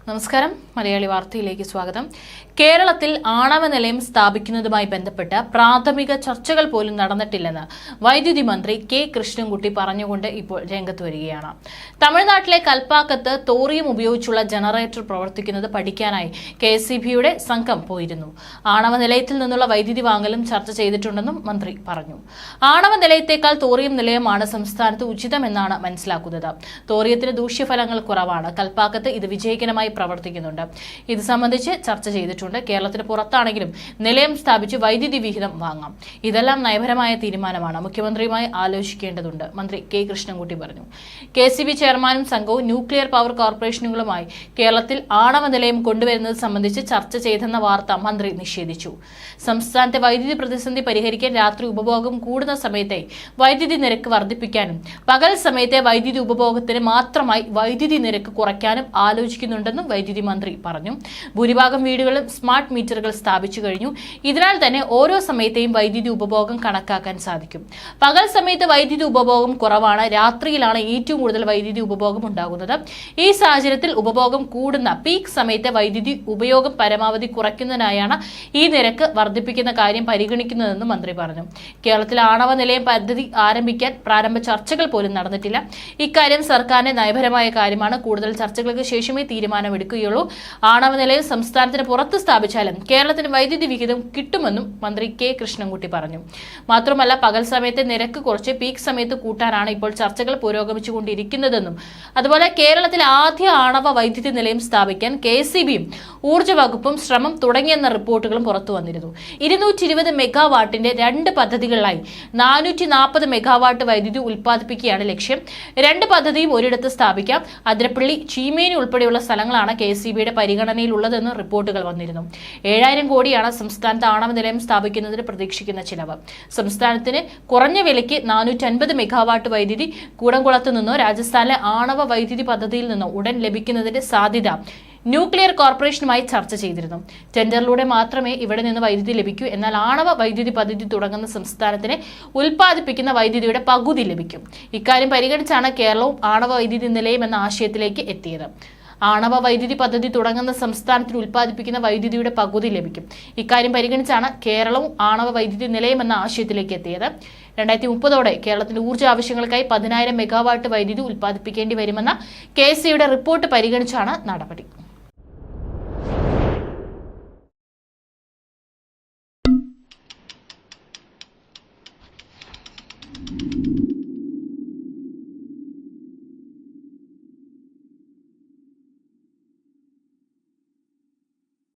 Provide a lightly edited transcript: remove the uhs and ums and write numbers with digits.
നമസ്കാരം, മലയാളി വാർത്തയിലേക്ക് സ്വാഗതം. കേരളത്തിൽ ആണവ നിലയം സ്ഥാപിക്കുന്നതുമായി ബന്ധപ്പെട്ട് പ്രാഥമിക ചർച്ചകൾ പോലും നടന്നിട്ടില്ലെന്ന് വൈദ്യുതി മന്ത്രി കെ കൃഷ്ണൻകുട്ടി പറഞ്ഞുകൊണ്ട് ഇപ്പോൾ രംഗത്ത് വരികയാണ്. തമിഴ്നാട്ടിലെ കൽപ്പാക്കത്ത് തോറിയം ഉപയോഗിച്ചുള്ള ജനറേറ്റർ പ്രവർത്തിക്കുന്നത് പഠിക്കാനായി KSEBയുടെ സംഘം പോയിരുന്നു. ആണവ നിലയത്തിൽ നിന്നുള്ള വൈദ്യുതി വാങ്ങലും ചർച്ച ചെയ്തിട്ടുണ്ടെന്നും മന്ത്രി പറഞ്ഞു. ആണവ നിലയത്തേക്കാൾ തോറിയം നിലയമാണ് സംസ്ഥാനത്ത് ഉചിതമെന്നാണ് മനസ്സിലാക്കുന്നത്. തോറിയത്തിന് ദൂഷ്യഫലങ്ങൾ കുറവാണ്. കൽപ്പാക്കത്ത് ഇത് വിജയകരമായി പ്രവർത്തിക്കുന്നുണ്ട്. ഇത് സംബന്ധിച്ച് ചർച്ച ചെയ്തിട്ടുണ്ട്. കേരളത്തിന് പുറത്താണെങ്കിലും നിലയം സ്ഥാപിച്ച് വൈദ്യുതി വിഹിതം വാങ്ങാം. ഇതെല്ലാം നയപരമായ തീരുമാനമാണ്. മുഖ്യമന്ത്രിയുമായി ആലോചിക്കേണ്ടതുണ്ട്, മന്ത്രി കെ കൃഷ്ണൻകുട്ടി പറഞ്ഞു. KSEB ചെയർമാനും സംഘവും ന്യൂക്ലിയർ പവർ കോർപ്പറേഷനുകളുമായി കേരളത്തിൽ ആണവ നിലയം കൊണ്ടുവരുന്നത് സംബന്ധിച്ച് ചർച്ച ചെയ്തെന്ന വാർത്ത മന്ത്രി നിഷേധിച്ചു. സംസ്ഥാനത്തെ വൈദ്യുതി പ്രതിസന്ധി പരിഹരിക്കാൻ രാത്രി ഉപഭോഗം കൂടുന്ന സമയത്തെ വൈദ്യുതി നിരക്ക് വർദ്ധിപ്പിക്കാനും പകൽ സമയത്തെ വൈദ്യുതി ഉപഭോഗത്തിന് മാത്രമായി വൈദ്യുതി നിരക്ക് കുറയ്ക്കാനും ആലോചിക്കുന്നുണ്ടെന്നും വൈദ്യുതി മന്ത്രി പറഞ്ഞു. ഭൂരിഭാഗം വീടുകളും സ്മാർട്ട് മീറ്ററുകൾ സ്ഥാപിച്ചു കഴിഞ്ഞു. ഇതിനാൽ തന്നെ ഓരോ സമയത്തെയും വൈദ്യുതി ഉപഭോഗം കണക്കാക്കാൻ സാധിക്കും. പകൽ സമയത്ത് വൈദ്യുതി ഉപഭോഗം കുറവാണ്. രാത്രിയിലാണ് ഏറ്റവും കൂടുതൽ വൈദ്യുതി ഉപഭോഗം ഉണ്ടാകുന്നത്. ഈ സാഹചര്യത്തിൽ ഉപഭോഗം കൂടുന്ന പീക്ക് സമയത്തെ വൈദ്യുതി ഉപയോഗം പരമാവധി കുറയ്ക്കുന്നതിനായാണ് ഈ നിരക്ക് വർദ്ധിപ്പിക്കുന്ന കാര്യം പരിഗണിക്കുന്നതെന്നും മന്ത്രി പറഞ്ഞു. കേരളത്തിൽ ആണവ നിലയം പദ്ധതി ആരംഭിക്കാൻ പ്രാരംഭ ചർച്ചകൾ പോലും നടന്നിട്ടില്ല. ഇക്കാര്യം സർക്കാരിന്റെ നയപരമായ കാര്യമാണ്. കൂടുതൽ ചർച്ചകൾക്ക് ശേഷമേ തീരുമാനമെടുക്കുകയുള്ളൂ. ആണവ നിലയം സംസ്ഥാനത്തിന് പുറത്ത് സ്ഥാപിച്ചാലും കേരളത്തിന് വൈദ്യുതി വിഹിതം കിട്ടുമെന്നും മന്ത്രി കെ കൃഷ്ണൻകുട്ടി പറഞ്ഞു. മാത്രമല്ല, പകൽ സമയത്തെ നിരക്ക് കുറച്ച് പീക്ക് സമയത്ത് കൂട്ടാനാണ് ഇപ്പോൾ ചർച്ചകൾ പുരോഗമിച്ചുകൊണ്ടിരിക്കുന്നതെന്നും അതുപോലെ കേരളത്തിൽ ആദ്യ ആണവ വൈദ്യുതി നിലയം സ്ഥാപിക്കാൻ KSEBയും ഊർജ്ജ വകുപ്പും ശ്രമം തുടങ്ങിയെന്ന റിപ്പോർട്ടുകളും പുറത്തു വന്നിരുന്നു. 220 മെഗാവാട്ടിന്റെ 2 പദ്ധതികളിലായി 440 മെഗാവാട്ട് വൈദ്യുതി ഉൽപ്പാദിപ്പിക്കുകയാണ് ലക്ഷ്യം. 2 പദ്ധതിയും ഒരിടത്ത് സ്ഥാപിക്കാം. അതിരപ്പള്ളി, ചീമേനി ഉൾപ്പെടെയുള്ള സ്ഥലങ്ങളാണ് KSEBയുടെ പരിഗണനയിലുള്ളതെന്ന് റിപ്പോർട്ടുകൾ വന്നിരുന്നു. 7000 കോടിയാണ് സംസ്ഥാനത്ത് ആണവ നിലയം സ്ഥാപിക്കുന്നതിന് പ്രതീക്ഷിക്കുന്ന ചിലവ്. സംസ്ഥാനത്തിന് കുറഞ്ഞ വിലയ്ക്ക് 450 മെഗാവാട്ട് വൈദ്യുതി കൂടംകുളത്ത് നിന്നോ രാജസ്ഥാനിലെ ആണവ വൈദ്യുതി പദ്ധതിയിൽ നിന്നോ ഉടൻ ലഭിക്കുന്നതിന്റെ സാധ്യത ന്യൂക്ലിയർ കോർപ്പറേഷനുമായി ചർച്ച ചെയ്തിരുന്നു. ടെൻഡറിലൂടെ മാത്രമേ ഇവിടെ നിന്ന് വൈദ്യുതി ലഭിക്കൂ. എന്നാൽ ആണവ വൈദ്യുതി പദ്ധതി തുടങ്ങുന്ന സംസ്ഥാനത്തിന് ഉൽപ്പാദിപ്പിക്കുന്ന വൈദ്യുതിയുടെ പകുതി ലഭിക്കും. ഇക്കാര്യം പരിഗണിച്ചാണ് കേരളവും ആണവ വൈദ്യുതി നിലയം എന്ന ആശയത്തിലേക്ക് എത്തിയത്. ആണവ വൈദ്യുതി പദ്ധതി തുടങ്ങുന്ന സംസ്ഥാനത്തിന് ഉൽപ്പാദിപ്പിക്കുന്ന വൈദ്യുതിയുടെ പകുതി ലഭിക്കും. ഇക്കാര്യം പരിഗണിച്ചാണ് കേരളവും ആണവ വൈദ്യുതി നിലയം എന്ന ആശയത്തിലേക്ക് എത്തിയത്. 2030 കേരളത്തിന്റെ ഊർജ്ജ ആവശ്യങ്ങൾക്കായി 10,000 മെഗാവാട്ട് വൈദ്യുതി ഉൽപ്പാദിപ്പിക്കേണ്ടി വരുമെന്ന KSEBയുടെ റിപ്പോർട്ട് പരിഗണിച്ചാണ് നടപടി.